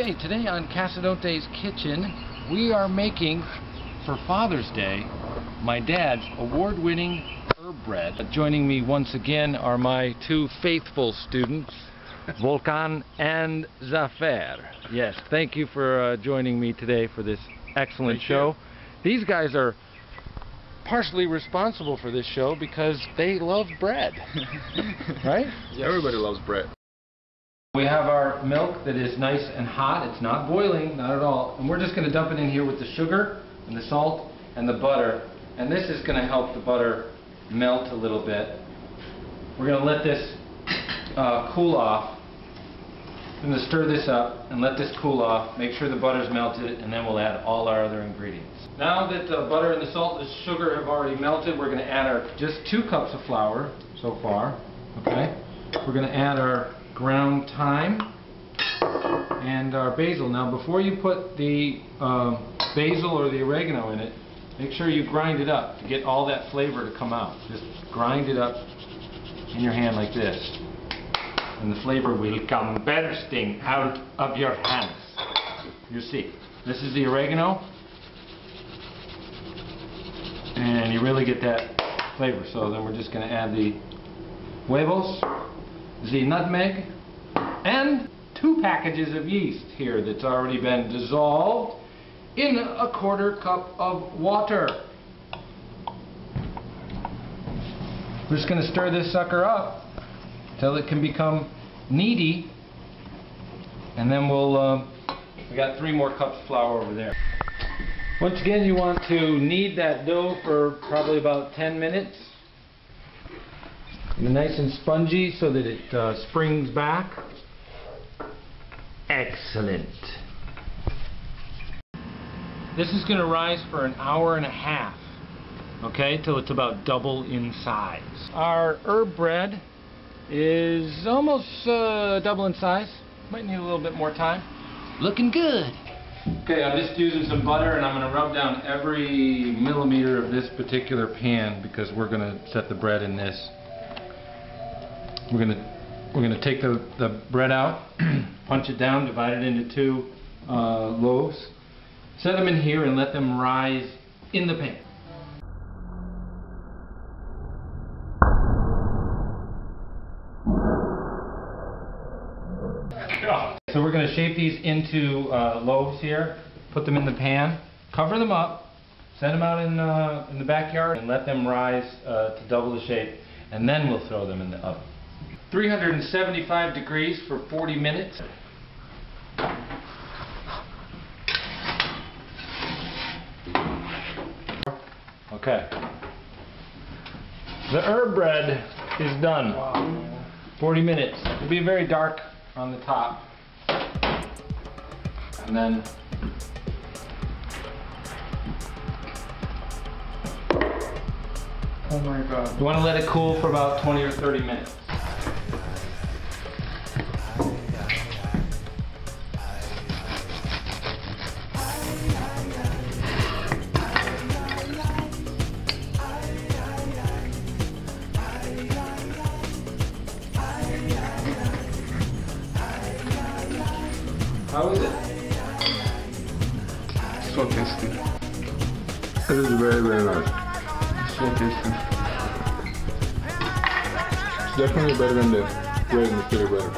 Okay, today on Casadonte's Kitchen, we are making, for Father's Day, my dad's award-winning herb bread. Joining me once again are my two faithful students, Volkan and Zafer. Yes, thank you for joining me today for this excellent show. These guys are partially responsible for this show because they love bread, right? Yes. Everybody loves bread. We have our milk that is nice and hot. It's not boiling, not at all. And we're just going to dump it in here with the sugar and the salt and the butter. And this is going to help the butter melt a little bit. We're going to let this cool off. I'm going to stir this up and let this cool off. Make sure the butter's melted, and then we'll add all our other ingredients. Now that the butter and the salt and the sugar have already melted, we're going to add our just 2 cups of flour so far. Okay. We're going to add our ground thyme and our basil. Now before you put the basil or the oregano in it, make sure you grind it up to get all that flavor to come out. Just grind it up in your hand like this, and the flavor will come bursting out of your hands. You see, this is the oregano, and you really get that flavor. So then we're just going to add the huevos, the nutmeg, and 2 packages of yeast here that's already been dissolved in a 1/4 cup of water. We're just going to stir this sucker up till it can become kneady, and then we got 3 more cups of flour over there. Once again, you want to knead that dough for probably about 10 minutes. Nice and spongy so that it springs back. Excellent. This is going to rise for an hour and a half, okay, till it's about double in size. Our herb bread is almost double in size. Might need a little bit more time. Looking good. Okay, I'm just using some butter, and I'm going to rub down every millimeter of this particular pan because we're going to set the bread in this. We're gonna take the bread out, punch it down, divide it into 2 loaves, set them in here, and let them rise in the pan. So we're going to shape these into loaves here, put them in the pan, cover them up, set them out in the backyard, and let them rise to double the shape, and then we'll throw them in the oven. 375 degrees for 40 minutes. Okay. The herb bread is done. 40 minutes. It'll be very dark on the top. And then oh my God. you want to let it cool for about 20 or 30 minutes. How is it? So tasty. It is very, very nice. So tasty. It's definitely better than the bread in the city bread.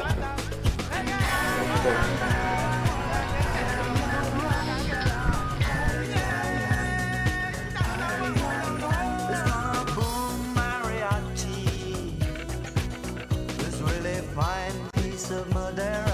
This really fine piece of Madeira.